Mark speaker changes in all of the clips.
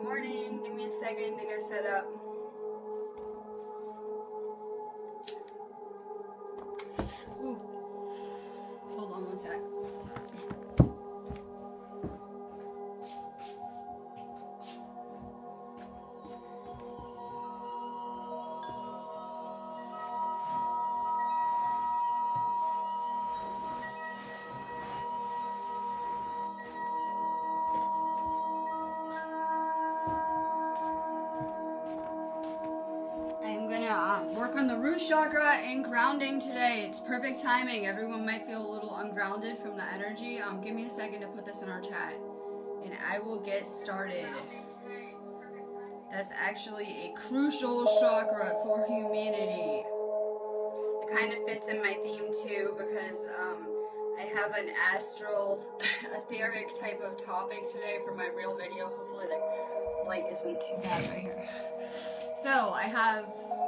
Speaker 1: morning. Give me a second to get set up. Ooh. Hold on one sec. Work on the root chakra and grounding today. It's perfect timing. Everyone might feel a little ungrounded from the energy. Give me a second to put this in our chat and I will get started. That's actually a crucial chakra for humanity. It kind of fits in my theme too because I have an astral etheric type of topic today for my real video. Hopefully the light isn't too bad right here. So I have,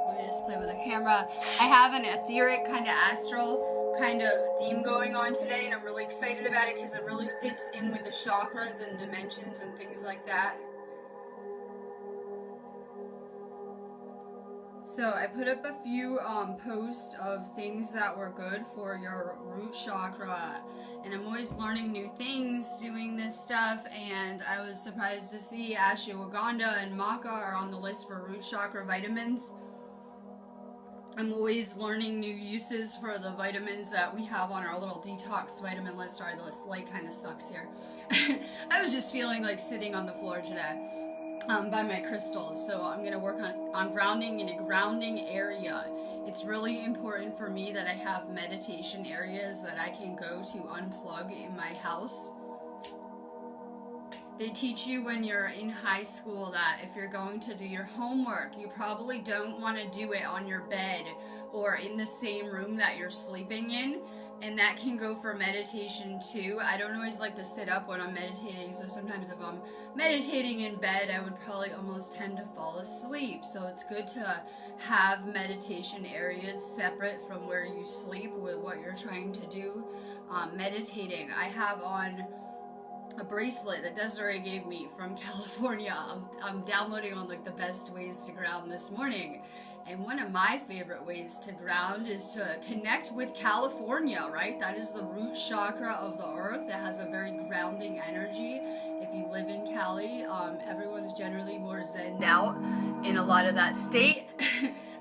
Speaker 1: let me just play with the camera. I have an etheric kind of astral kind of theme going on today, and I'm really excited about it because it really fits in with the chakras and dimensions and things like that. So I put up a few posts of things that were good for your root chakra, and I'm always learning new things doing this stuff, and I was surprised to see ashwagandha and maca are on the list for root chakra vitamins. I'm always learning new uses for the vitamins that we have on our little detox vitamin list. Sorry, this light kind of sucks here. I was just feeling like sitting on the floor today. By my crystals, so I'm going to work on grounding in a grounding area. It's really important for me that I have meditation areas that I can go to unplug in my house. They teach you when you're in high school that if you're going to do your homework, you probably don't want to do it on your bed or in the same room that you're sleeping in. And that can go for meditation too. I don't always like to sit up when I'm meditating, so sometimes if I'm meditating in bed, I would probably almost tend to fall asleep. So it's good to have meditation areas separate from where you sleep with what you're trying to do. Meditating. I have on a bracelet that Desiree gave me from California. I'm downloading on like the best ways to ground this morning. And one of my favorite ways to ground is to connect with California, right? That is the root chakra of the earth. It has a very grounding energy. If you live in Cali, everyone's generally more zened out in a lot of that state,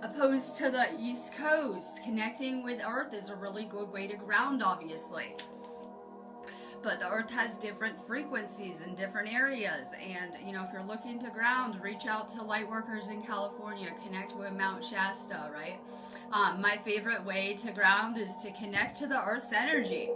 Speaker 1: opposed to the East Coast. Connecting with earth is a really good way to ground, obviously. But the earth has different frequencies in different areas, and you know, if you're looking to ground, reach out to light workers in California, connect with Mount Shasta, right? My favorite way to ground is to connect to the earth's energy.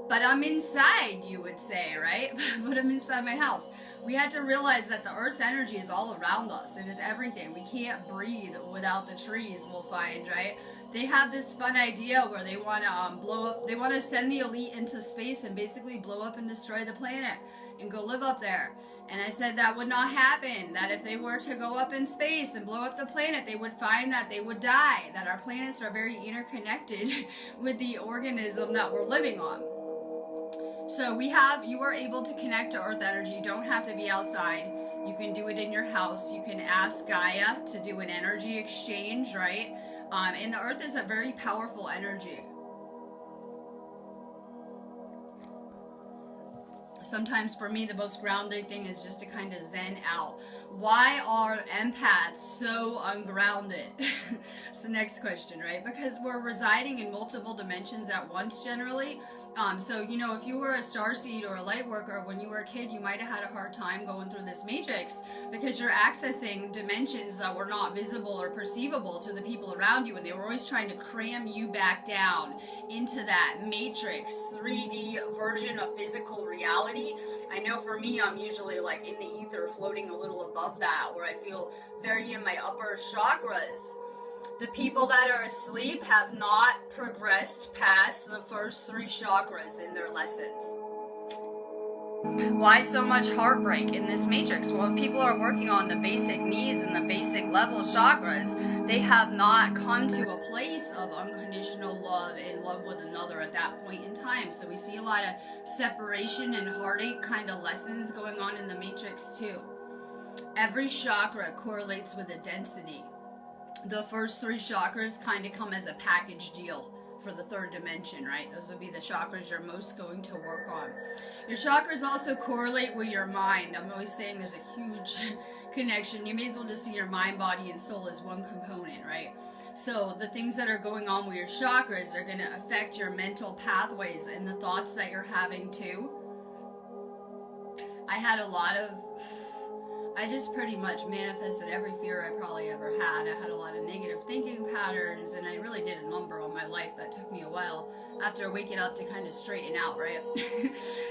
Speaker 1: But I'm inside, you would say, right? But I'm inside my house. We had to realize that the earth's energy is all around us. It is everything. We can't breathe without the trees, we'll find, right? They have this fun idea where they want to blow up, they want to send the elite into space and basically blow up and destroy the planet and go live up there. And I said that would not happen, that if they were to go up in space and blow up the planet, they would find that they would die, that our planets are very interconnected with the organism that we're living on. So you are able to connect to earth energy. You don't have to be outside. You can do it in your house. You can ask Gaia to do an energy exchange, right? And the earth is a very powerful energy. Sometimes for me, the most grounding thing is just to kind of zen out. Why are empaths so ungrounded? It's the next question, right? Because we're residing in multiple dimensions at once generally. So, you know, if you were a starseed or a light worker when you were a kid, you might have had a hard time going through this matrix because you're accessing dimensions that were not visible or perceivable to the people around you, and they were always trying to cram you back down into that matrix 3D version of physical reality. I know for me, I'm usually like in the ether floating a little above that, where I feel very in my upper chakras. The people that are asleep have not progressed past the first 3 chakras in their lessons. Why so much heartbreak in this matrix? Well, if people are working on the basic needs and the basic level chakras, they have not come to a place of unconditional love and love with another at that point in time. So we see a lot of separation and heartache kind of lessons going on in the matrix too. Every chakra correlates with a density. The first 3 chakras kind of come as a package deal for the 3rd dimension, right? Those would be the chakras you're most going to work on. Your chakras also correlate with your mind. I'm always saying there's a huge connection. You may as well just see your mind, body, and soul as one component, right? So the things that are going on with your chakras are going to affect your mental pathways and the thoughts that you're having too. I just pretty much manifested every fear I probably ever had. I had a lot of negative thinking patterns, and I really did a number on my life that took me a while after waking up to kind of straighten out, right?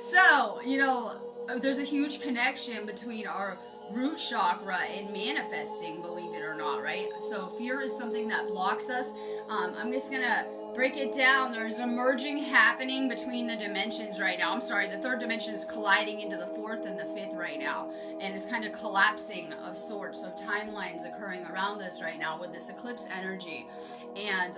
Speaker 1: So, you know, there's a huge connection between our root chakra and manifesting, believe it or not, right? So fear is something that blocks us. I'm just going to break it down. There's a merging happening between the dimensions right now. I'm sorry, the 3rd dimension is colliding into the 4th and the 5th right now, and it's kind of collapsing of sorts of timelines occurring around us right now with this eclipse energy. And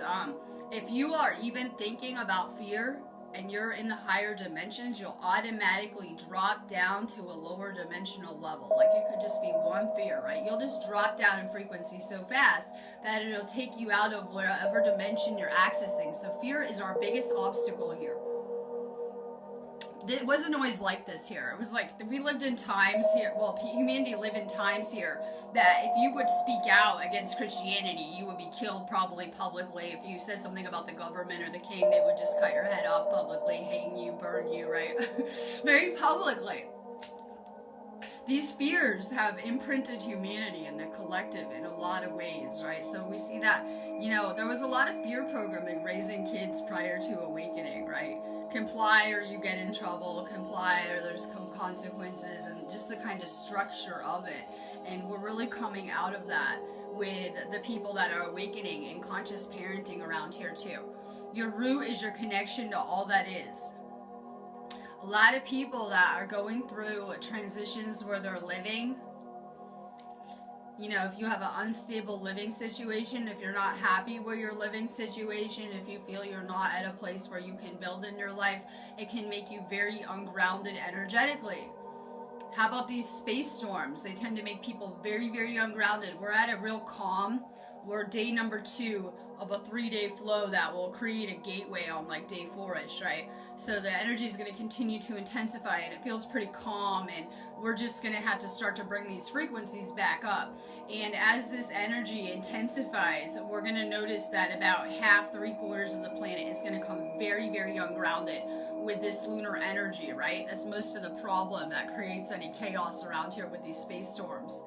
Speaker 1: if you are even thinking about fear and you're in the higher dimensions, you'll automatically drop down to a lower dimensional level. Like it could just be one fear, right? You'll just drop down in frequency so fast that it'll take you out of whatever dimension you're accessing. So fear is our biggest obstacle here. It wasn't always like this here. It was like we lived in times here, well, humanity lived in times here that if you would speak out against Christianity, you would be killed probably publicly. If you said something about the government or the king, they would just cut your head off publicly, hang you, burn you, right? Very publicly. These fears have imprinted humanity in the collective in a lot of ways, right? So we see that, you know, there was a lot of fear programming raising kids prior to awakening, right? Comply or you get in trouble, comply or there's consequences, and just the kind of structure of it. And we're really coming out of that with the people that are awakening and conscious parenting around here too. Your root is your connection to all that is. A lot of people that are going through transitions where they're living, you know, if you have an unstable living situation, if you're not happy with your living situation, if you feel you're not at a place where you can build in your life, it can make you very ungrounded energetically. How about these space storms? They tend to make people very, very ungrounded. We're at a real calm. We're day number 2 of a 3-day flow that will create a gateway on like day 4-ish, right? So the energy is going to continue to intensify, and it feels pretty calm, and we're just going to have to start to bring these frequencies back up. And as this energy intensifies, we're going to notice that about half, 3/4 of the planet is going to come very, very ungrounded with this lunar energy, right? That's most of the problem that creates any chaos around here with these space storms.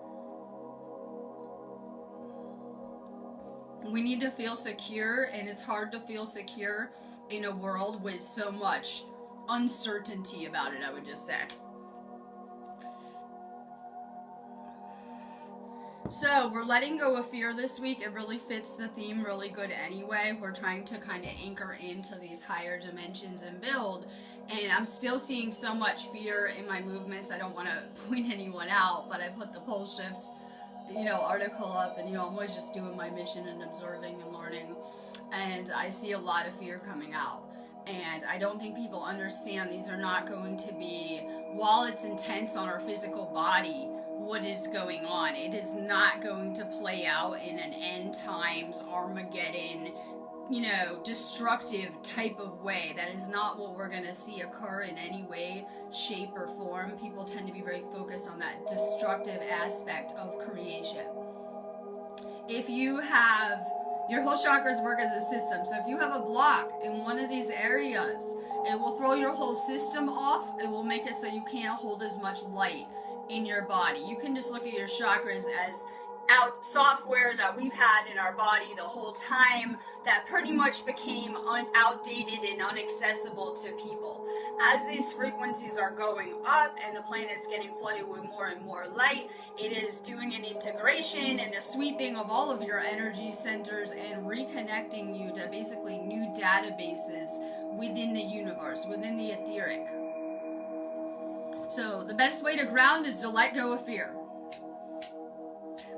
Speaker 1: We need to feel secure, and it's hard to feel secure in a world with so much uncertainty about it, I would just say. So we're letting go of fear this week. It really fits the theme really good anyway. We're trying to kind of anchor into these higher dimensions and build. And I'm still seeing so much fear in my movements. I don't want to point anyone out, but I put the pole shift, you know, article up, and, you know, I'm always just doing my mission and observing and learning. And I see a lot of fear coming out. And I don't think people understand these are not going to be, while it's intense on our physical body, what is going on, it is not going to play out in an end times Armageddon, you know, destructive type of way. That is not what we're going to see occur in any way, shape, or form. People tend to be very focused on that destructive aspect of creation. If you have, your whole chakras work as a system. So if you have a block in one of these areas, it will throw your whole system off. It will make it so you can't hold as much light in your body. You can just look at your chakras as out software that we've had in our body the whole time that pretty much became outdated and inaccessible to people. As these frequencies are going up and the planet's getting flooded with more and more light, it is doing an integration and a sweeping of all of your energy centers and reconnecting you to basically new databases within the universe, within the etheric. So the best way to ground is to let go of fear.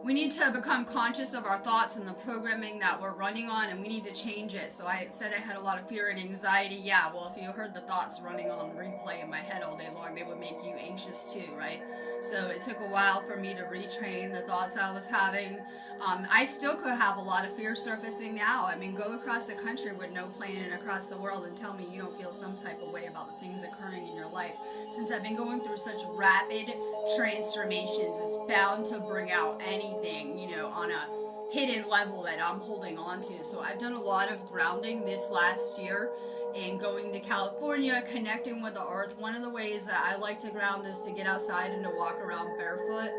Speaker 1: we need to become conscious of our thoughts and the programming that we're running on, and we need to change it. So I said I had a lot of fear and anxiety. Yeah, well, if you heard the thoughts running on replay in my head all day long, they would make you anxious too, right? So it took a while for me to retrain the thoughts I was having. I still could have a lot of fear surfacing now. I mean, go across the country with no plane and across the world and tell me you don't feel some type of way about the things occurring in your life. Since I've been going through such rapid transformations, it's bound to bring out anything, you know, on a hidden level that I'm holding on to. So I've done a lot of grounding this last year and going to California, connecting with the earth. One of the ways that I like to ground is to get outside and to walk around barefoot.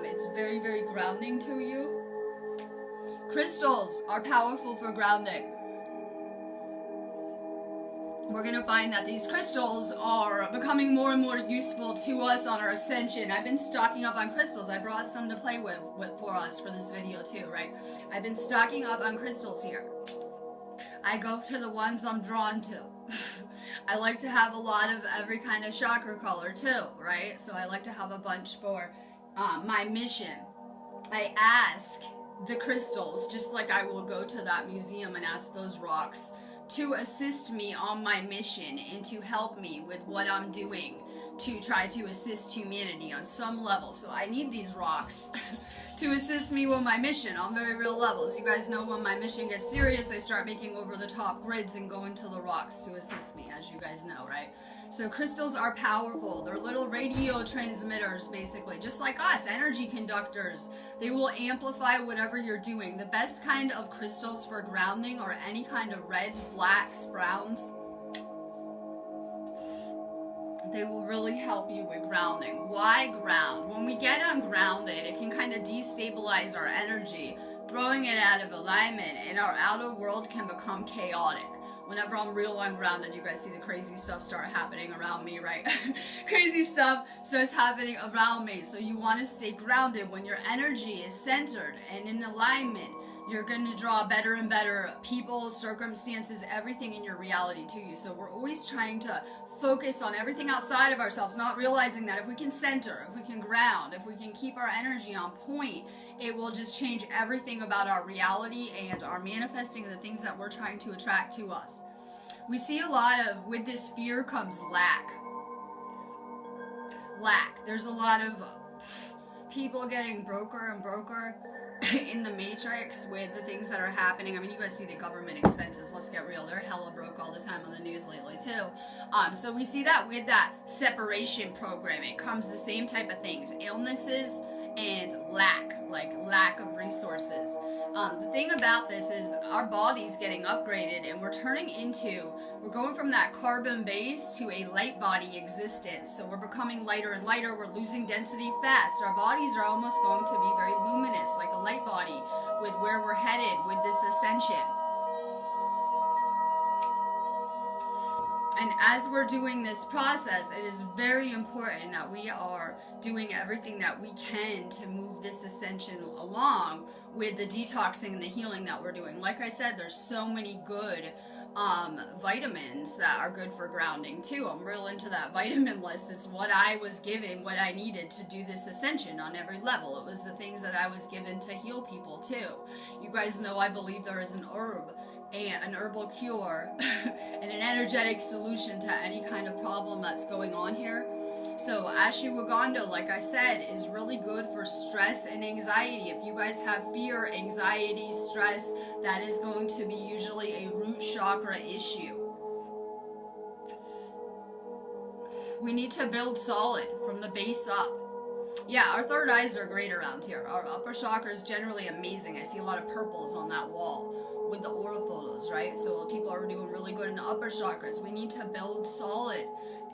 Speaker 1: It's very, very grounding to you. Crystals are powerful for grounding. We're going to find that these crystals are becoming more and more useful to us on our ascension. I've been stocking up on crystals. I brought some to play with for us for this video too, right? I've been stocking up on crystals here. I go to the ones I'm drawn to. I like to have a lot of every kind of chakra color too, right? So I like to have a bunch for my mission. I ask the crystals, just like I will go to that museum and ask those rocks to assist me on my mission and to help me with what I'm doing to try to assist humanity on some level. So I need these rocks to assist me with my mission on very real levels. You guys know when my mission gets serious, I start making over-the-top grids and going to the rocks to assist me, as you guys know, right? So crystals are powerful. They're little radio transmitters, basically, just like us, energy conductors. They will amplify whatever you're doing. The best kind of crystals for grounding are any kind of reds, blacks, browns. They will really help you with grounding. Why ground? When we get ungrounded, it can kind of destabilize our energy, throwing it out of alignment, and our outer world can become chaotic. Whenever I'm real ungrounded, you guys see the crazy stuff start happening around me, right? Crazy stuff starts happening around me. So you want to stay grounded. When your energy is centered and in alignment, you're going to draw better and better people, circumstances, everything in your reality to you. So we're always trying to focus on everything outside of ourselves, not realizing that if we can center, if we can ground, if we can keep our energy on point, it will just change everything about our reality and our manifesting the things that we're trying to attract to us. We see a lot of, with this fear comes lack. Lack. There's a lot of people getting broker and broker in the matrix with the things that are happening. I mean, you guys see the government expenses. Let's get real. They're hella broke all the time on the news lately too. So we see that with that separation program, it comes the same type of things. Illnesses and lack, like lack of resources. The thing about this is our body's getting upgraded and we're going from that carbon base to a light body existence. So we're becoming lighter and lighter. We're losing density fast. Our bodies are almost going to be very luminous, like a light body, with where we're headed with this ascension. And as we're doing this process, it is very important that we are doing everything that we can to move this ascension along with the detoxing and the healing that we're doing. Like I said, there's so many good vitamins that are good for grounding too. I'm real into that vitamin list. It's what I was given, what I needed to do this ascension on every level. It was the things that I was given to heal people too. You guys know I believe there is an herb, an herbal cure, and an energetic solution to any kind of problem that's going on here. So ashwagandha, like I said, is really good for stress and anxiety. If you guys have fear, anxiety, stress, that is going to be usually a root chakra issue. We need to build solid from the base up. Yeah, our third eyes are great around here. Our upper chakra is generally amazing. I see a lot of purples on that wall with the aura photos, right? So people are doing really good in the upper chakras. We need to build solid.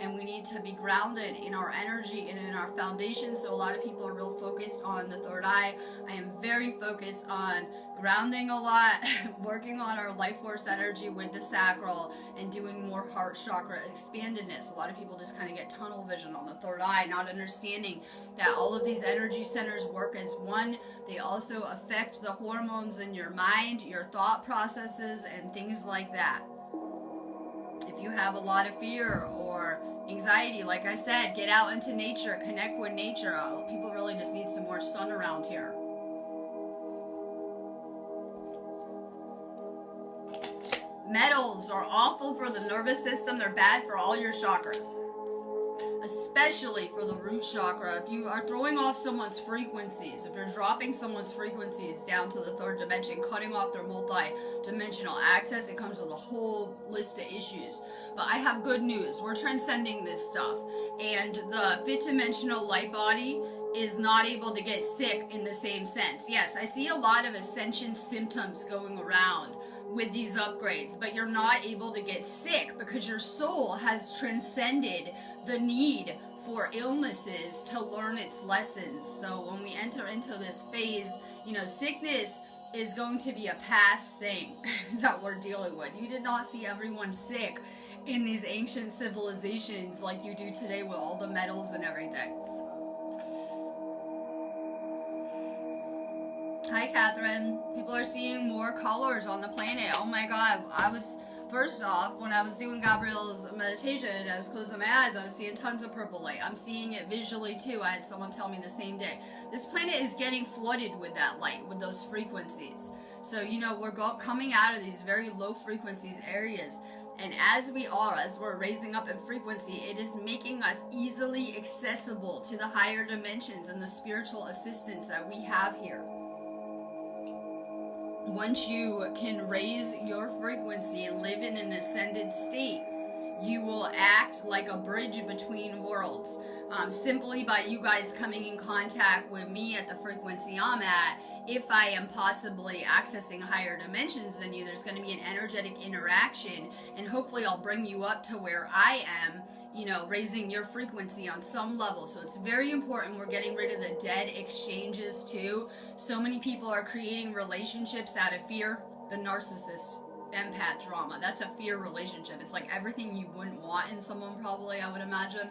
Speaker 1: And we need to be grounded in our energy and in our foundation. So a lot of people are real focused on the third eye. I am very focused on grounding a lot, working on our life force energy with the sacral, and doing more heart chakra expandedness. A lot of people just kind of get tunnel vision on the third eye, not understanding that all of these energy centers work as one. They also affect the hormones in your mind, your thought processes, and things like that. If you have a lot of fear or anxiety, like I said, get out into nature, connect with nature. People really just need some more sun around here. Metals are awful for the nervous system. They're bad for all your chakras, especially for the root chakra. If you are throwing off someone's frequencies, if you're dropping someone's frequencies down to the third dimension, cutting off their multi-dimensional access, it comes with a whole list of issues. But I have good news. We're transcending this stuff. And the fifth dimensional light body is not able to get sick in the same sense. Yes, I see a lot of ascension symptoms going around with these upgrades, but you're not able to get sick because your soul has transcended the need for illnesses to learn its lessons. So when we enter into this phase, you know, sickness is going to be a past thing that we're dealing with. You did not see everyone sick in these ancient civilizations like you do today with all the metals and everything. Hi, Catherine. People are seeing more colors on the planet. Oh my God. First off, when I was doing Gabrielle's meditation, I was closing my eyes, I was seeing tons of purple light. I'm seeing it visually too. I had someone tell me the same day. This planet is getting flooded with that light, with those frequencies. So, you know, we're coming out of these very low frequencies areas. And as we're raising up in frequency, it is making us easily accessible to the higher dimensions and the spiritual assistance that we have here. Once you can raise your frequency and live in an ascended state, you will act like a bridge between worlds. Simply by you guys coming in contact with me at the frequency I'm at, if I am possibly accessing higher dimensions than you, there's going to be an energetic interaction, and hopefully I'll bring you up to where I am, you know, raising your frequency on some level. So it's very important we're getting rid of the dead exchanges too. So many people are creating relationships out of fear. The narcissist empath drama, that's a fear relationship. It's like everything you wouldn't want in someone, probably, I would imagine.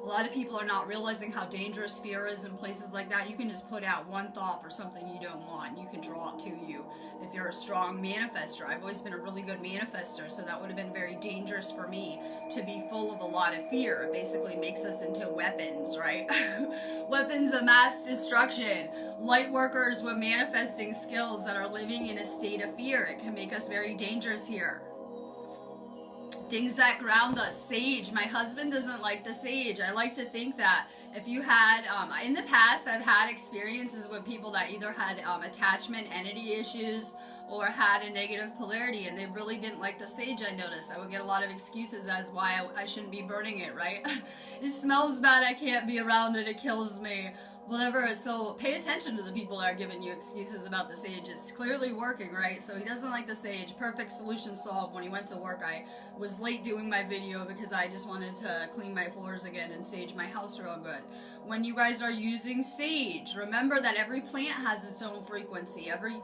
Speaker 1: A lot of people are not realizing how dangerous fear is in places like that. You can just put out one thought for something you don't want. You can draw it to you if you're a strong manifester. I've always been a really good manifester, so that would have been very dangerous for me to be full of a lot of fear. It basically makes us into weapons, right? Weapons of mass destruction. Light workers with manifesting skills that are living in a state of fear. It can make us very dangerous here. Things that ground us. Sage. My husband doesn't like the sage. I like to think that if you had, in the past, I've had experiences with people that either had attachment entity issues or had a negative polarity, and they really didn't like the sage. I noticed I would get a lot of excuses as why I shouldn't be burning it, right? It smells bad, I can't be around it, it kills me, whatever. So pay attention to the people that are giving you excuses about the sage. It's clearly working, right? So he doesn't like the sage. Perfect solution solved. When he went to work, I was late doing my video because I just wanted to clean my floors again and sage my house real good. When you guys are using sage, remember that every plant has its own frequency. Every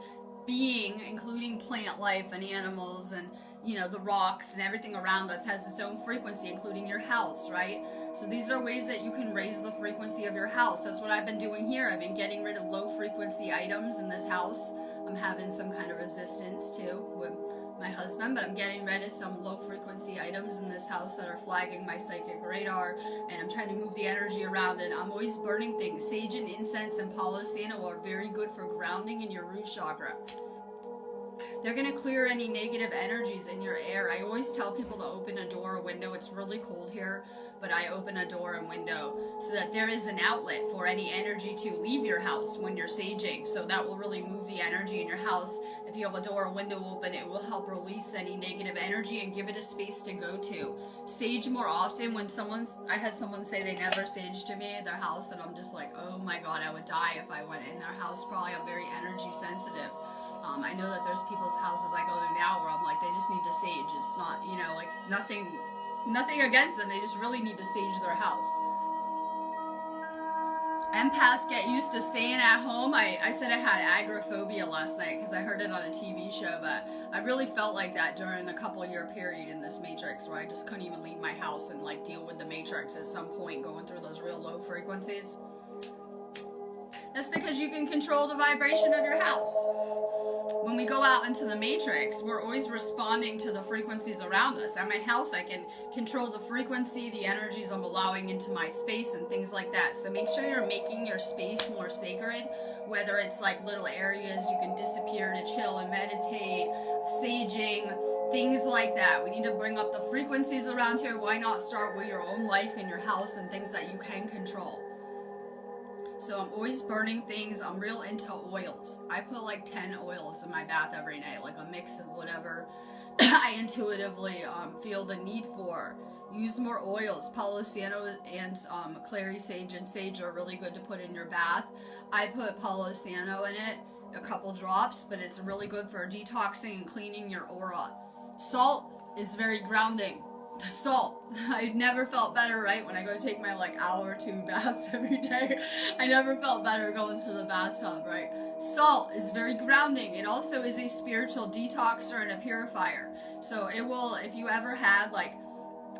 Speaker 1: being, including plant life and animals and, you know, the rocks and everything around us has its own frequency, including your house, right? So these are ways that you can raise the frequency of your house. That's what I've been doing here. I've been getting rid of low frequency items in this house. I'm having some kind of resistance too with my husband, but I'm getting rid of some low frequency items in this house that are flagging my psychic radar, and I'm trying to move the energy around it. I'm always burning things. Sage and incense and Palo Santo are very good for grounding in your root chakra. They're going to clear any negative energies in your air. I always tell people to open a door or window. It's really cold here, but I open a door and window so that there is an outlet for any energy to leave your house when you're saging. So that will really move the energy in your house. If you have a door or window open, it will help release any negative energy and give it a space to go to. Sage more often. When I had someone say they never saged to me at their house, and I'm just like, oh my God, I would die if I went in their house. Probably I'm very energy sensitive. I know that there's people's houses I go to now where I'm like, they just need to sage. It's not, you know, like nothing against them. They just really need to sage their house. Empaths get used to staying at home. I said I had agoraphobia last night because I heard it on a TV show, but I really felt like that during a couple-year period in this matrix where I just couldn't even leave my house and like deal with the matrix at some point going through those real low frequencies. That's because you can control the vibration of your house. When we go out into the matrix, we're always responding to the frequencies around us. At my house, I can control the frequency, the energies I'm allowing into my space and things like that. So make sure you're making your space more sacred, whether it's like little areas you can disappear to chill and meditate, saging, things like that. We need to bring up the frequencies around here. Why not start with your own life in your house and things that you can control? So I'm always burning things. I'm real into oils. I put like 10 oils in my bath every night, like a mix of whatever I intuitively feel the need for. Use more oils. Palo Santo and clary sage and sage are really good to put in your bath. I put Palo Santo in it, a couple drops, but it's really good for detoxing and cleaning your aura. Salt is very grounding. Salt. I never felt better, right? When I go to take my like hour or 2 baths every day, I never felt better going to the bathtub, right? Salt is very grounding. It also is a spiritual detoxer and a purifier. So it will, if you ever had like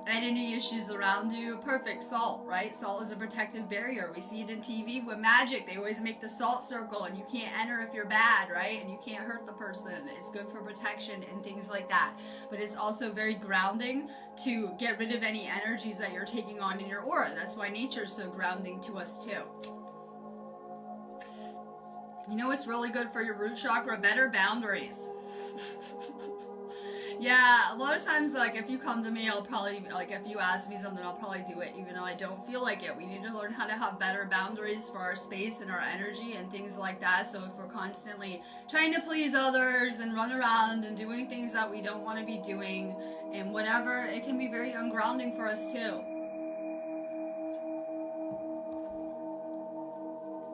Speaker 1: entity issues around you, perfect. Salt, right? Salt is a protective barrier. We see it in TV with magic. They always make the salt circle and you can't enter if you're bad, right? And you can't hurt the person. It's good for protection and things like that. But it's also very grounding to get rid of any energies that you're taking on in your aura. That's why nature's so grounding to us too. You know what's really good for your root chakra? Better boundaries. Yeah, a lot of times, like, if you come to me, I'll probably, like, if you ask me something, I'll probably do it, even though I don't feel like it. We need to learn how to have better boundaries for our space and our energy and things like that. So if we're constantly trying to please others and run around and doing things that we don't want to be doing and whatever, it can be very ungrounding for us, too.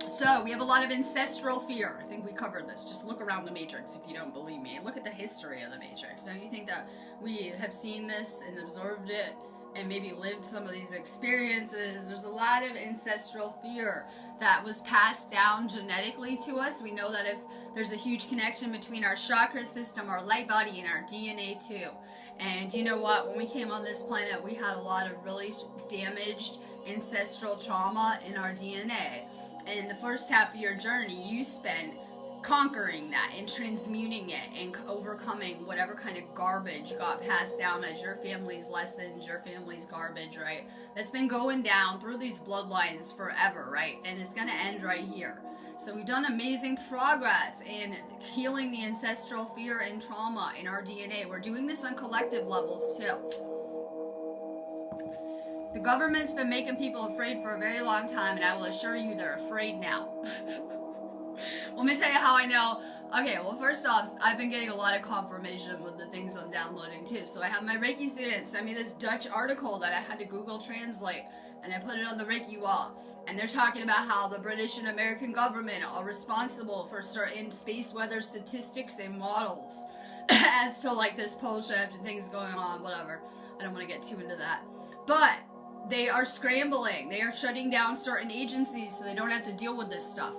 Speaker 1: So, we have a lot of ancestral fear. I think we covered this. Just look around the Matrix if you don't believe me. Look at the history of the Matrix. Don't you think that we have seen this and observed it and maybe lived some of these experiences? There's a lot of ancestral fear that was passed down genetically to us. We know that if there's a huge connection between our chakra system, our light body, and our DNA too. And you know what? When we came on this planet, we had a lot of really damaged ancestral trauma in our DNA. And in the first half of your journey, you spend conquering that and transmuting it and overcoming whatever kind of garbage got passed down as your family's lessons, your family's garbage, right? That's been going down through these bloodlines forever, right? And it's going to end right here. So we've done amazing progress in healing the ancestral fear and trauma in our DNA. We're doing this on collective levels too. The government's been making people afraid for a very long time, and I will assure you they're afraid now. Let me tell you how I know. Okay, well, first off, I've been getting a lot of confirmation with the things I'm downloading too. So I have my Reiki students send me this Dutch article that I had to Google Translate, and I put it on the Reiki wall. And they're talking about how the British and American government are responsible for certain space weather statistics and models as to like this pole shift and things going on, whatever. I don't want to get too into that. But they are scrambling. They are shutting down certain agencies so they don't have to deal with this stuff.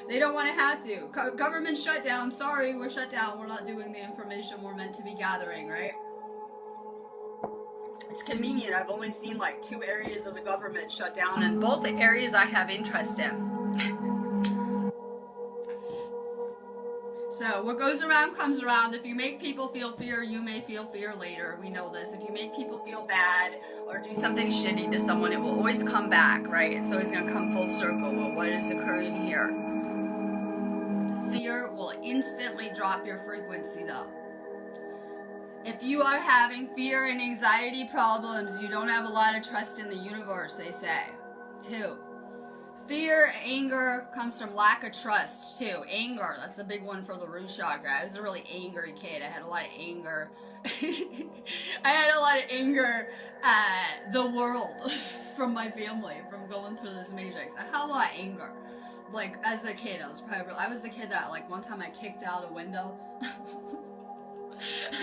Speaker 1: They don't want to have to. Government shutdown. Sorry, we're shut down. We're not doing the information we're meant to be gathering, right? It's convenient. I've only seen like 2 areas of the government shut down, and both the areas I have interest in. So what goes around comes around. If you make people feel fear, you may feel fear later. We know this. If you make people feel bad or do something shitty to someone, it will always come back, right? It's always going to come full circle with what is occurring here. Fear will instantly drop your frequency though. If you are having fear and anxiety problems, you don't have a lot of trust in the universe, they say. 2. Fear, anger comes from lack of trust, too. Anger, that's a big one for the root chakra. I was a really angry kid. I had a lot of anger. I had a lot of anger at the world from my family, from going through this matrix. I had a lot of anger. Like, as a kid, I was the kid that, like, one time I kicked out a window.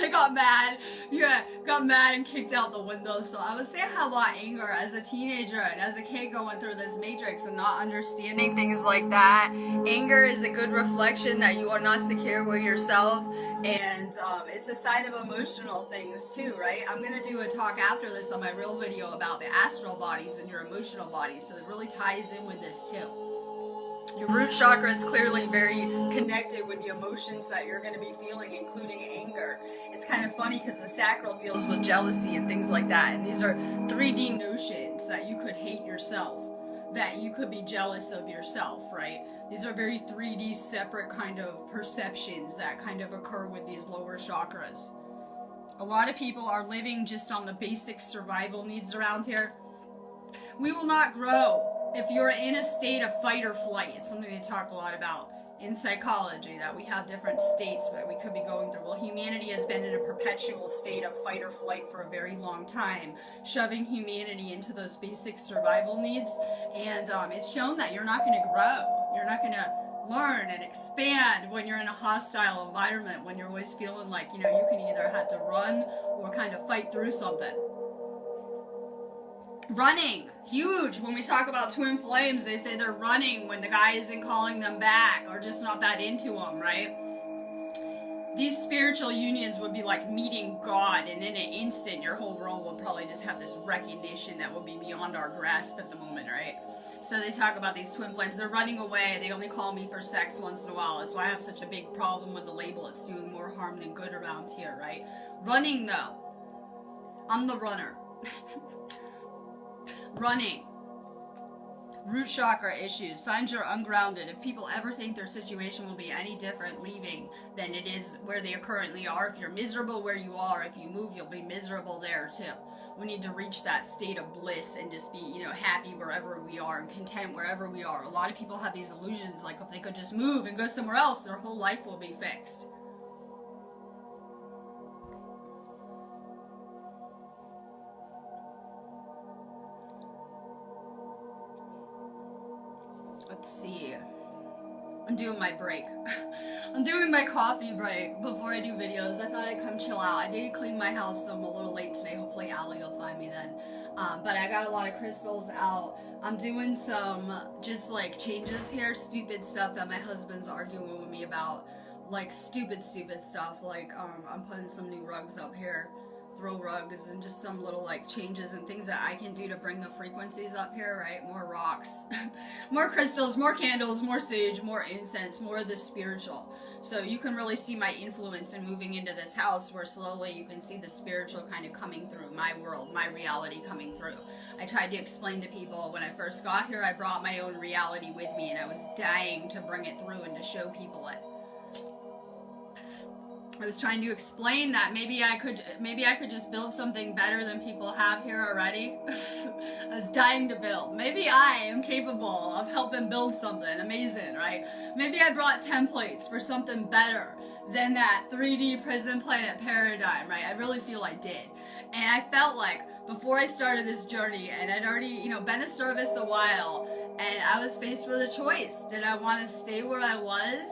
Speaker 1: I got mad. Yeah, got mad and kicked out the window. So I would say I had a lot of anger as a teenager and as a kid going through this matrix and not understanding things like that. Anger is a good reflection that you are not secure with yourself, and it's a sign of emotional things too, right? I'm going to do a talk after this on my real video about the astral bodies and your emotional bodies, so it really ties in with this too. Your root chakra is clearly very connected with the emotions that you're going to be feeling, including anger. It's kind of funny because the sacral deals with jealousy and things like that. And these are 3D notions that you could hate yourself, that you could be jealous of yourself, right? These are very 3D separate kind of perceptions that kind of occur with these lower chakras. A lot of people are living just on the basic survival needs around here. We will not grow if you're in a state of fight or flight. It's something they talk a lot about in psychology, that we have different states that we could be going through. Well, humanity has been in a perpetual state of fight or flight for a very long time, shoving humanity into those basic survival needs. And it's shown that you're not going to grow. You're not going to learn and expand when you're in a hostile environment, when you're always feeling like, you can either have to run or kind of fight through something. Running, huge. When we talk about twin flames, they say they're running when the guy isn't calling them back or just not that into them, right? These spiritual unions would be like meeting God, and in an instant your whole world will probably just have this recognition that will be beyond our grasp at the moment, right? So they talk about these twin flames. They're running away. They only call me for sex once in a while. That's why I have such a big problem with the label. It's doing more harm than good around here, right? Running, though. I'm the runner. Running. Root chakra issues. Signs you're ungrounded. If people ever think their situation will be any different leaving than it is where they currently are, if you're miserable where you are, if you move, you'll be miserable there too. We need to reach that state of bliss and just be, happy wherever we are and content wherever we are. A lot of people have these illusions like if they could just move and go somewhere else, their whole life will be fixed. Let's see. I'm doing my break. I'm doing my coffee break before I do videos. I thought I'd come chill out. I did clean my house, so I'm a little late today. Hopefully Allie will find me then. But I got a lot of crystals out. I'm doing some just like changes here. Stupid stuff that my husband's arguing with me about. Like stupid stuff. Like I'm putting some new rugs up here. Throw rugs and just some little like changes and things that I can do to bring the frequencies up here, right? More rocks, more crystals, more candles, more sage, more incense, more of the spiritual. So you can really see my influence in moving into this house where slowly you can see the spiritual kind of coming through my world, my reality coming through. I tried to explain to people when I first got here, I brought my own reality with me and I was dying to bring it through and to show people it. I was trying to explain that maybe I could just build something better than people have here already. I was dying to build. Maybe I am capable of helping build something amazing, right? Maybe I brought templates for something better than that 3D prison planet paradigm, right? I really feel I did. And I felt like before I started this journey, and I'd already, been a service a while, and I was faced with a choice. Did I want to stay where I was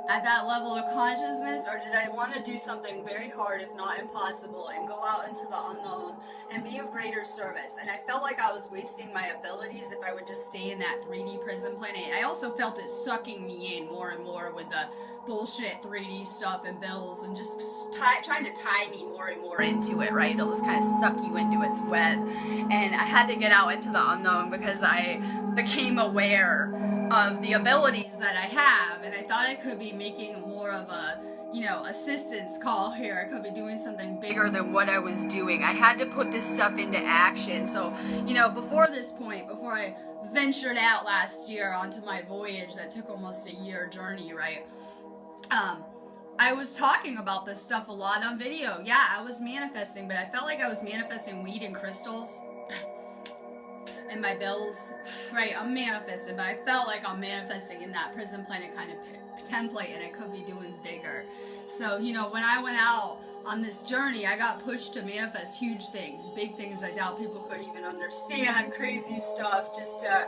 Speaker 1: at that level of consciousness, or did I want to do something very hard, if not impossible, and go out into the unknown and be of greater service? And I felt like I was wasting my abilities if I would just stay in that 3D prison planet. I also felt it sucking me in more and more with the bullshit 3D stuff and bills and just trying to tie me more and more into it, right? It'll just kind of suck you into its web. And I had to get out into the unknown because I became aware of the abilities that I have, and I thought I could be making more of a, assistance call here. I could be doing something bigger than what I was doing. I had to put this stuff into action. So, before this point, before I ventured out last year onto my voyage that took almost a year journey, right? I was talking about this stuff a lot on video. Yeah, I was manifesting, but I felt like I was manifesting weed and crystals. And my bills, right, I'm manifesting, but I felt like I'm manifesting in that prison planet kind of template, and I could be doing bigger. So, when I went out on this journey, I got pushed to manifest huge things, big things I doubt people could even understand, crazy stuff, just to,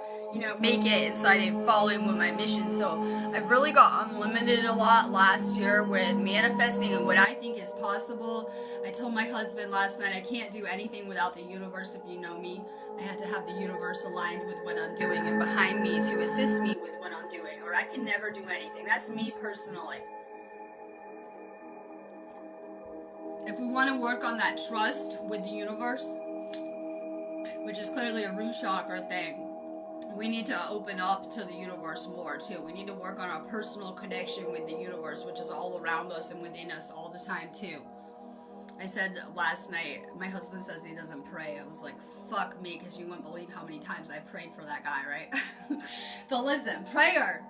Speaker 1: make it, and so I didn't fall in with my mission. So I've really got unlimited a lot last year with manifesting and what I think is possible. I told my husband last night I can't do anything without the universe. If you know me, I had to have the universe aligned with what I'm doing and behind me to assist me with what I'm doing, or I can never do anything. That's me personally. If we want to work on that trust with the universe, which is clearly a root chakra thing, we need to open up to the universe more too. We need to work on our personal connection with the universe, which is all around us and within us all the time too. I said last night, my husband says he doesn't pray. I was like, fuck me, because you wouldn't believe how many times I prayed for that guy, right? But listen, prayer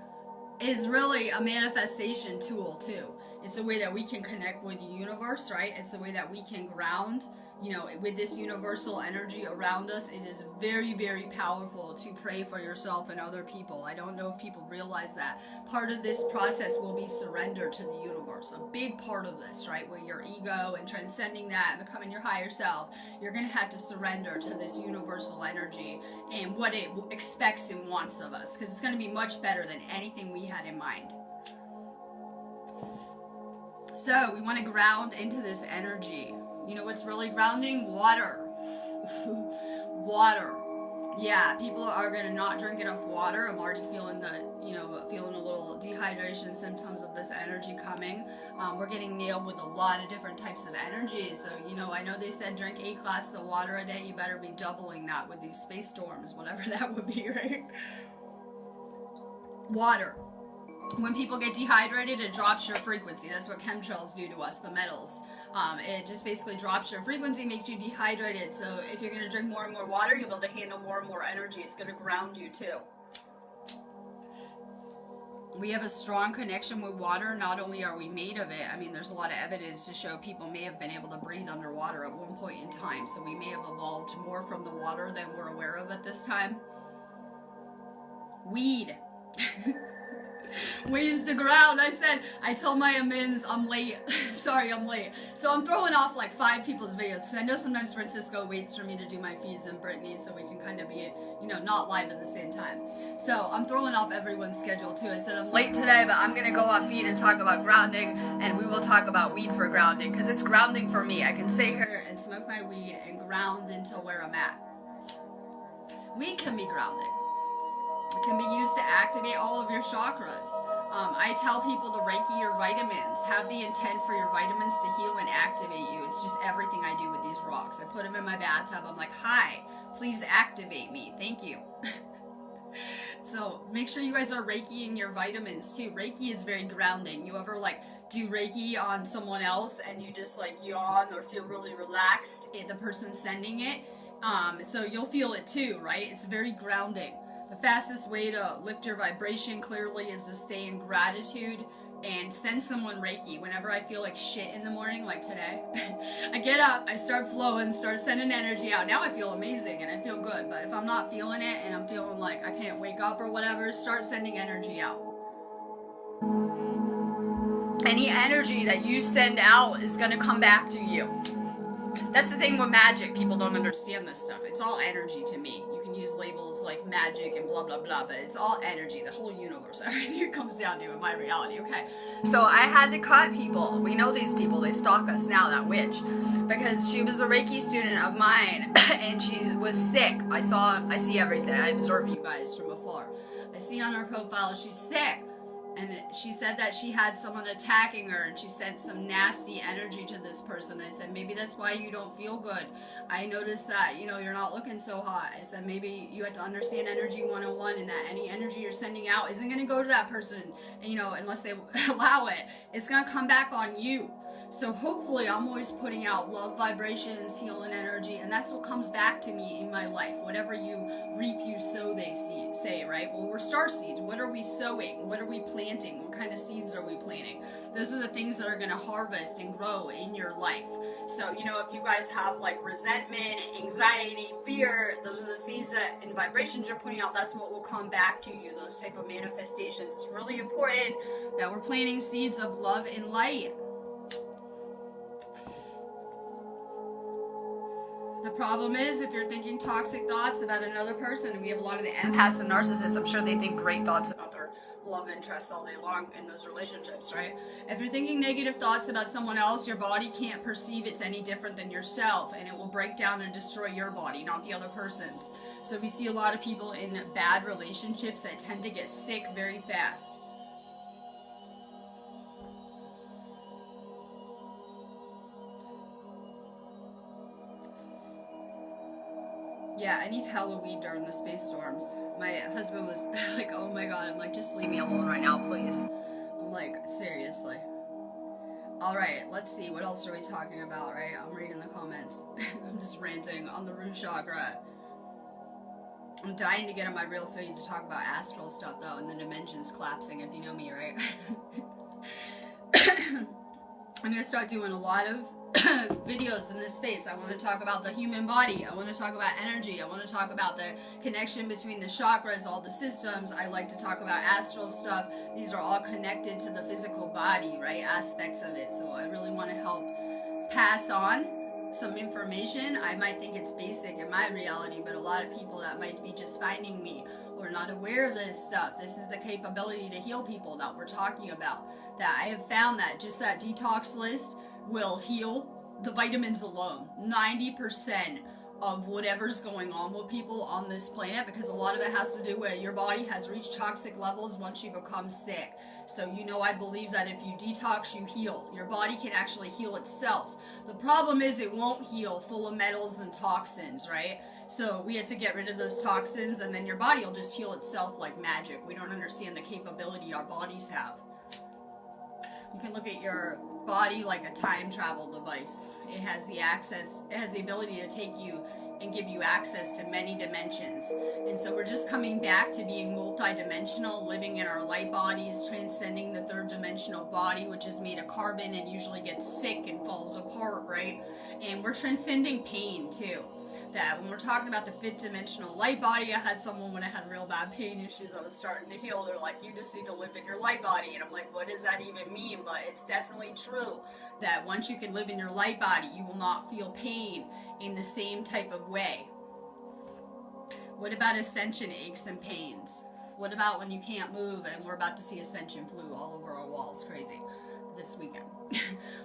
Speaker 1: is really a manifestation tool too. It's a way that we can connect with the universe, right? It's a way that we can ground, with this universal energy around us. It is very, very powerful to pray for yourself and other people. I don't know if people realize that. Part of this process will be surrender to the universe. A big part of this, right? Where your ego and transcending that and becoming your higher self, you're going to have to surrender to this universal energy and what it expects and wants of us. Because it's going to be much better than anything we had in mind. So we want to ground into this energy. You know what's really grounding? Water. Water. Yeah, people are going to not drink enough water. I'm already feeling feeling a little dehydration symptoms of this energy coming. We're getting nailed with a lot of different types of energy. So, I know they said drink 8 glasses of water a day. You better be doubling that with these space storms, whatever that would be, right? Water. When people get dehydrated, it drops your frequency. That's what chemtrails do to us, the metals. It just basically drops your frequency, makes you dehydrated. So if you're going to drink more and more water, you'll be able to handle more and more energy. It's going to ground you too. We have a strong connection with water. Not only are we made of it, there's a lot of evidence to show people may have been able to breathe underwater at one point in time. So we may have evolved more from the water than we're aware of at this time. Weed. Ways to ground. I told my admins I'm late. Sorry, I'm late. So I'm throwing off like 5 people's videos. Because I know sometimes Francisco waits for me to do my feeds and Brittany so we can kind of be, not live at the same time. So I'm throwing off everyone's schedule too. I said I'm late today, but I'm going to go on feed and talk about grounding. And we will talk about weed for grounding. Because it's grounding for me. I can sit here and smoke my weed and ground into where I'm at. Weed can be grounding. It can be used to activate all of your chakras. I tell people to Reiki your vitamins. Have the intent for your vitamins to heal and activate you. It's just everything I do with these rocks. I put them in my bathtub. I'm like, hi, please activate me. Thank you. So make sure you guys are Reikiing your vitamins too. Reiki is very grounding. You ever do Reiki on someone else and you just yawn or feel really relaxed if the person's sending it? So you'll feel it too, right? It's very grounding. The fastest way to lift your vibration clearly is to stay in gratitude and send someone Reiki. Whenever I feel like shit in the morning, like today, I get up, I start flowing, start sending energy out. Now I feel amazing and I feel good. But if I'm not feeling it and I'm feeling like I can't wake up or whatever, start sending energy out. Any energy that you send out is going to come back to you. That's the thing with magic. People don't understand this stuff. It's all energy to me. You can use labels like magic and blah, blah, blah, but it's all energy. The whole universe. Everything it comes down to in my reality. Okay. So I had to cut people. We know these people. They stalk us now, that witch. Because she was a Reiki student of mine. And she was sick. I see everything. I observe you guys from afar. I see on her profile she's sick. And she said that she had someone attacking her and she sent some nasty energy to this person. I said, maybe that's why you don't feel good. I noticed that, you're not looking so hot. I said, maybe you have to understand energy 101 and that any energy you're sending out isn't going to go to that person, unless they allow it. It's going to come back on you. So hopefully I'm always putting out love vibrations, healing energy, and that's what comes back to me in my life. Whatever you reap, you sow, they say, right? Well, we're star seeds. What are we sowing? What are we planting? What kind of seeds are we planting? Those are the things that are going to harvest and grow in your life. So, if you guys have resentment, anxiety, fear, those are the seeds that and vibrations you're putting out, that's what will come back to you, those type of manifestations. It's really important that we're planting seeds of love and light. The problem is, if you're thinking toxic thoughts about another person, we have a lot of the empaths and narcissists, I'm sure they think great thoughts about their love interests all day long in those relationships, right? If you're thinking negative thoughts about someone else, your body can't perceive it's any different than yourself, and it will break down and destroy your body, not the other person's. So we see a lot of people in bad relationships that tend to get sick very fast. Yeah, I need Halloween during the space storms. My husband was like, oh my god. I'm like, just leave me alone right now, please. I'm like, seriously. Alright, let's see. What else are we talking about, right? I'm reading the comments. I'm just ranting on the root chakra. I'm dying to get on my real feed to talk about astral stuff, though, and the dimensions collapsing, if you know me, right? I'm going to start doing a lot of videos in this space. I want to talk about the human body. I want to talk about energy. I want to talk about the connection between the chakras, all the systems. I like to talk about astral stuff. These are all connected to the physical body, right? Aspects of it. So I really want to help pass on some information. I might think it's basic in my reality, but a lot of people that might be just finding me or not aware of this stuff. This is the capability to heal people that we're talking about. That I have found that just that detox list will heal the vitamins alone. 90% of whatever's going on with people on this planet, because a lot of it has to do with your body has reached toxic levels once you become sick. So I believe that if you detox, you heal. Your body can actually heal itself. The problem is it won't heal full of metals and toxins, right? So we had to get rid of those toxins, and then your body will just heal itself like magic. We don't understand the capability our bodies have. You can look at your body like a time travel device. It has the ability to take you and give you access to many dimensions. And so we're just coming back to being multi-dimensional, living in our light bodies, transcending the third dimensional body, which is made of carbon and usually gets sick and falls apart, right? And we're transcending pain too. That when we're talking about the fifth dimensional light body, I had someone when I had real bad pain issues, I was starting to heal. They're like, you just need to live in your light body. And I'm like, what does that even mean? But it's definitely true that once you can live in your light body, you will not feel pain in the same type of way. What about ascension aches and pains? What about when you can't move and we're about to see ascension flu all over our walls? Crazy this weekend.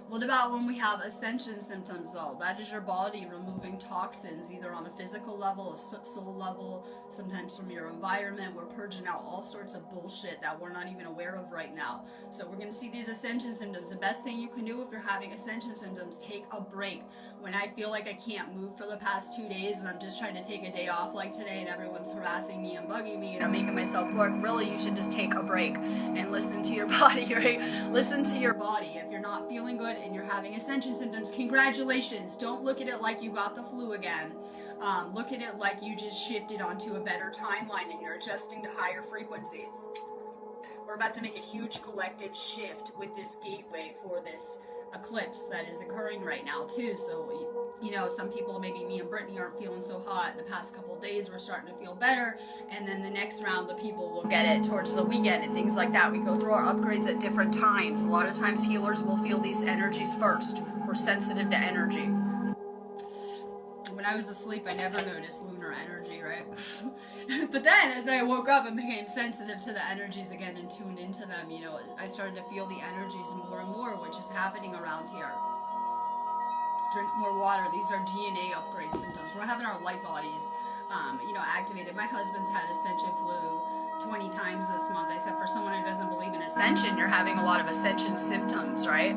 Speaker 1: What about when we have ascension symptoms, though? That is your body removing toxins, either on a physical level, a soul level, sometimes from your environment. We're purging out all sorts of bullshit that we're not even aware of right now. So we're going to see these ascension symptoms. The best thing you can do if you're having ascension symptoms, take a break. When I feel like I can't move for the past 2 days and I'm just trying to take a day off like today and everyone's harassing me and bugging me and I'm making myself work, really, you should just take a break and listen to your body, right? Listen to your body. If you're not feeling good and you're having ascension symptoms, congratulations. Don't look at it like you got the flu again. Look at it like you just shifted onto a better timeline and you're adjusting to higher frequencies. We're about to make a huge collective shift with this gateway for this eclipse that is occurring right now too. So some people, maybe me and Brittany, aren't feeling so hot. The past couple of days we're starting to feel better, and then the next round the people will get it towards the weekend and things like that. We go through our upgrades at different times. A lot of times healers will feel these energies first. We're sensitive to energy. When I was asleep, I never noticed lunar energy, right? But then as I woke up and became sensitive to the energies again and tuned into them, I started to feel the energies more and more, which is happening around here. Drink more water. These are DNA upgrade symptoms. We're having our light bodies, activated. My husband's had ascension flu 20 times this month. I said, for someone who doesn't believe in ascension, you're having a lot of ascension symptoms, right?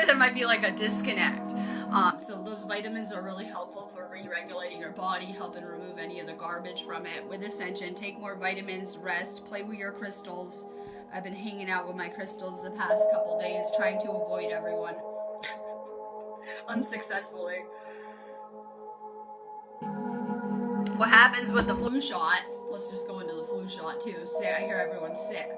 Speaker 1: There might be like a disconnect. So those vitamins are really helpful for re-regulating your body, helping remove any of the garbage from it. With ascension, take more vitamins, rest, play with your crystals. I've been hanging out with my crystals the past couple days, trying to avoid everyone. Unsuccessfully. What happens with the flu shot? Let's just go into the flu shot too. I hear everyone's sick.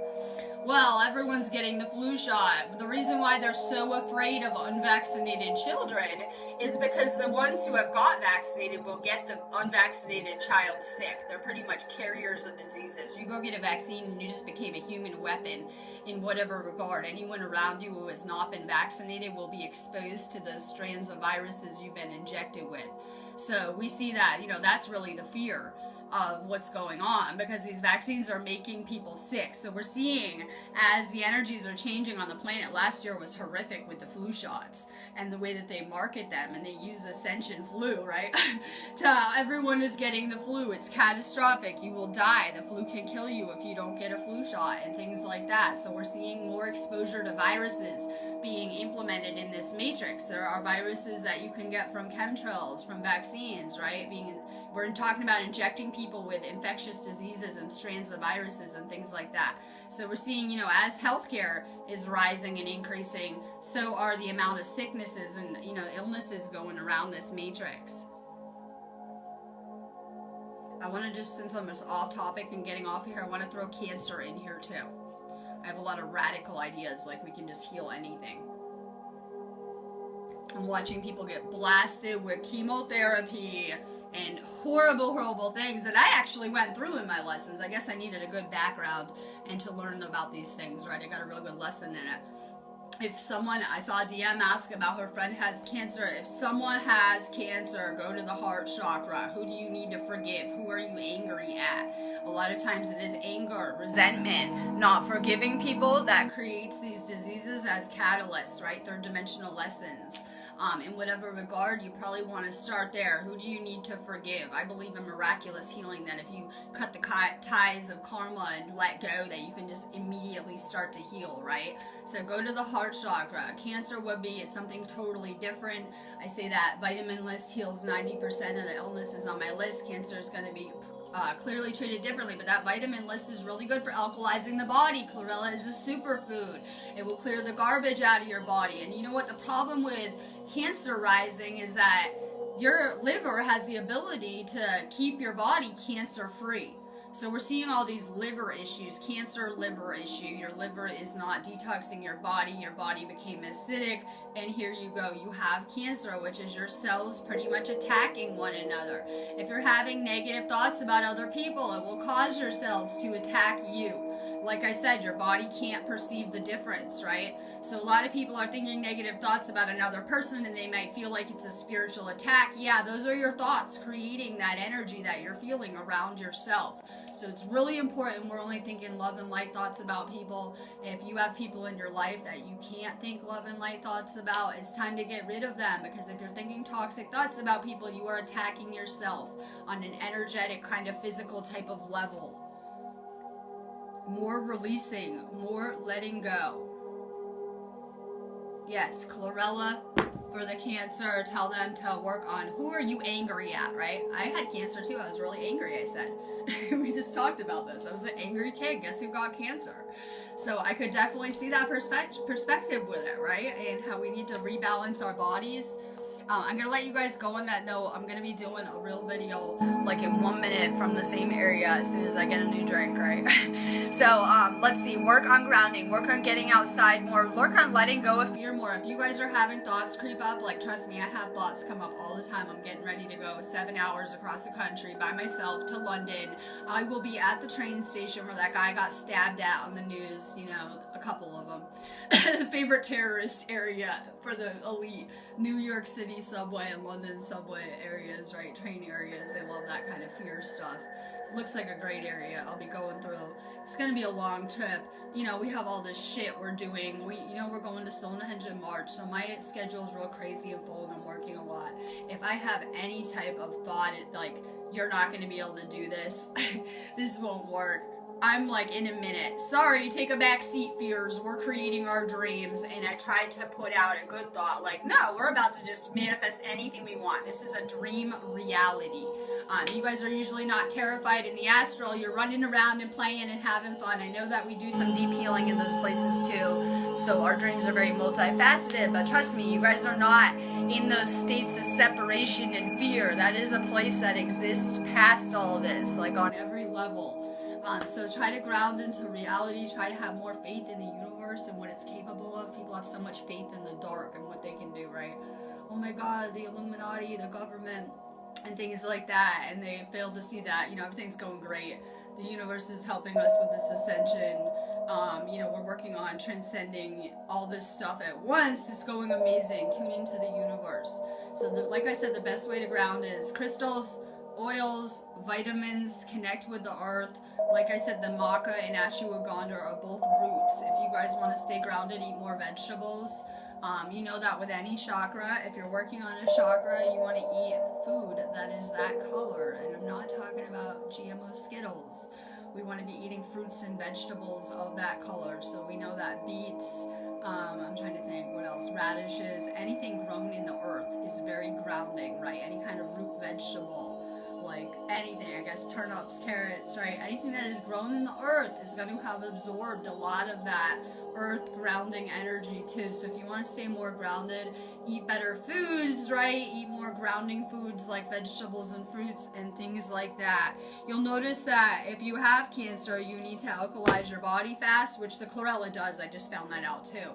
Speaker 1: Well, everyone's getting the flu shot. The reason why they're so afraid of unvaccinated children is because the ones who have got vaccinated will get the unvaccinated child sick. They're pretty much carriers of diseases. You go get a vaccine and you just became a human weapon in whatever regard. Anyone around you who has not been vaccinated will be exposed to the strands of viruses you've been injected with. So we see that, that's really the fear of what's going on, because these vaccines are making people sick. So we're seeing as the energies are changing on the planet. Last year was horrific with the flu shots and the way that they market them, and they use ascension flu, right? Everyone is getting the flu. It's catastrophic. You will die. The flu can kill you if you don't get a flu shot and things like that. So we're seeing more exposure to viruses being implemented in this matrix. There are viruses that you can get from chemtrails, from vaccines, right? Being We're talking about injecting people with infectious diseases and strands of viruses and things like that. So we're seeing, you know, as healthcare is rising and increasing, so are the amount of sicknesses and, you know, illnesses going around this matrix. I want to just, since I'm just off topic and getting off here, I want to throw Cancer in here too. I have a lot of radical ideas, like we can just heal anything. I'm watching people get blasted with chemotherapy and horrible, horrible things that I actually went through in my lessons. I guess I needed a good background and to learn about these things, right? I got a really good lesson in it. If someone, I saw a DM ask about her friend has cancer. If someone has cancer, go to the heart chakra. Who do you need to forgive? Who are you angry at? A lot of times it is anger, resentment, not forgiving people that creates these diseases as catalysts, right? Third dimensional lessons. In whatever regard, you probably want to start there. Who do you need to forgive? I believe in miraculous healing, that if you cut the ties of karma and let go, that you can just immediately start to heal, right? So go to the heart chakra. Cancer would be something totally different. I say that vitamin list heals 90% of the illnesses on my list. Cancer is going to be clearly treated differently, but that vitamin list is really good for alkalizing the body. Chlorella is a superfood. It will clear the garbage out of your body. And you know what? The problem with cancer rising is that your liver has the ability to keep your body cancer free. So we're seeing all these liver issues, cancer liver issue. Your liver is not detoxing your body became acidic, and here you go, you have cancer, which is your cells pretty much attacking one another. If you're having negative thoughts about other people, it will cause your cells to attack you. Like I said, your body can't perceive the difference, right? So a lot of people are thinking negative thoughts about another person and they might feel like it's a spiritual attack. Yeah, those are your thoughts creating that energy that you're feeling around yourself. So it's really important we're only thinking love and light thoughts about people. If you have people in your life that you can't think love and light thoughts about, it's time to get rid of them, because if you're thinking toxic thoughts about people, you are attacking yourself on an energetic kind of physical type of level. More releasing, more letting go. Yes, chlorella for the cancer. Tell them to work on who are you angry at, right? I had cancer too. I was really angry, I said. We just talked about this. I was an angry kid. Guess who got cancer? So I could definitely see that perspective with it, right? And how we need to rebalance our bodies. I'm going to let you guys go on that note. I'm going to be doing a real video like in 1 minute from the same area as soon as I get a new drink, right? So let's see, work on grounding, work on getting outside more, work on letting go of fear more. If you guys are having thoughts creep up, like trust me, I have thoughts come up all the time. I'm getting ready to go 7 hours across the country by myself to London. I will be at the train station where that guy got stabbed at on the news, you know, a couple of them. Favorite terrorist area for the elite. New York City subway and London subway areas, right? Train areas. They love that kind of fear stuff. It looks like a great area. I'll be going through. It's going to be a long trip. You know, we have all this shit we're doing. We're going to Stonehenge in March, so my schedule is real crazy and full, and I'm working a lot. If I have any type of thought, like, you're not going to be able to do this, this won't work, I'm like, in a minute, sorry, take a back seat, fears, we're creating our dreams. And I tried to put out a good thought, like, no, we're about to just manifest anything we want. This is a dream reality. You guys are usually not terrified in the astral. You're running around and playing and having fun. I know that we do some deep healing in those places too, so our dreams are very multifaceted, but trust me, you guys are not in those states of separation and fear. That is a place that exists past all of this, like on every level. So try to ground into reality, try to have more faith in the universe and what it's capable of. People have so much faith in the dark and what they can do, right? Oh my God, the Illuminati, the government, and things like that, and they fail to see that, you know, everything's going great. The universe is helping us with this ascension. We're working on transcending all this stuff at once. It's going amazing. Tune into the universe. So like I said, the best way to ground is crystals, oils, vitamins, connect with the earth. Like I said, the maca and ashwagandha are both roots. If you guys want to stay grounded, eat more vegetables. You know that with any chakra, if you're working on a chakra, you want to eat food that is that color. And I'm not talking about GMO Skittles. We want to be eating fruits and vegetables of that color. So we know that beets, I'm trying to think what else, radishes, anything grown in the earth is very grounding, right? Any kind of root vegetable like anything, I guess turnips, carrots, right? Anything that is grown in the earth is going to have absorbed a lot of that earth grounding energy too. So if you want to stay more grounded, eat better foods, right? Eat more grounding foods like vegetables and fruits and things like that. You'll notice that if you have Cancer, you need to alkalize your body fast, which the chlorella does. I just found that out too.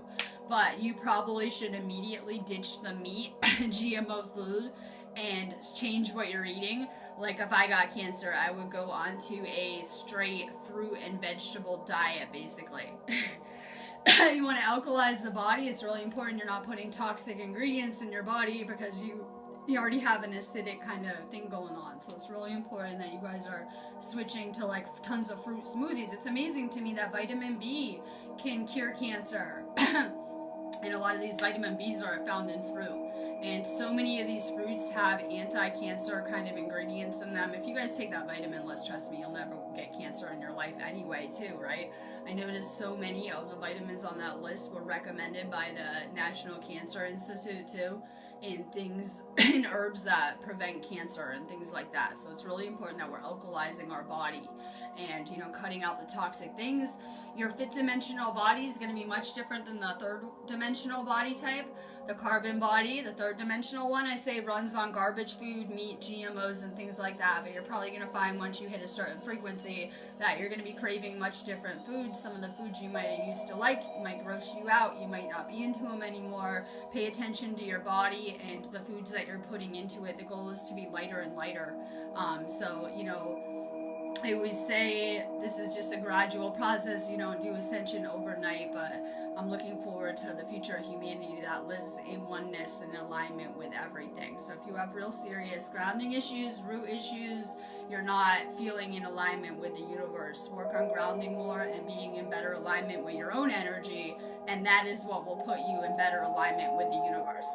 Speaker 1: But you probably should immediately ditch the meat, GMO food, and change what you're eating. Like if I got Cancer, I would go on to a straight fruit and vegetable diet, basically. You want to alkalize the body. It's really important you're not putting toxic ingredients in your body, because you already have an acidic kind of thing going on. So it's really important that you guys are switching to like tons of fruit smoothies. It's amazing to me that vitamin B can cure Cancer. And a lot of these vitamin Bs are found in fruit. And so many of these fruits have anti-cancer kind of ingredients in them. If you guys take that vitamin list, trust me, you'll never get Cancer in your life anyway, too, right? I noticed so many of the vitamins on that list were recommended by the National Cancer Institute, too, in things, in herbs that prevent cancer and things like that. So it's really important that we're alkalizing our body and, cutting out the toxic things. Your fifth dimensional body is going to be much different than the third dimensional body type. The carbon body, the third dimensional one, I say runs on garbage food, meat, GMOs, and things like that. But you're probably going to find once you hit a certain frequency that you're going to be craving much different foods. Some of the foods you might have used to like might gross you out. You might not be into them anymore. Pay attention to your body and the foods that you're putting into it. The goal is to be lighter and lighter. I always say this is just a gradual process. You don't do ascension overnight, but I'm looking forward to the future of humanity that lives in oneness and alignment with everything. So if you have real serious grounding issues, root issues, you're not feeling in alignment with the universe, work on grounding more and being in better alignment with your own energy, and that is what will put you in better alignment with the universe.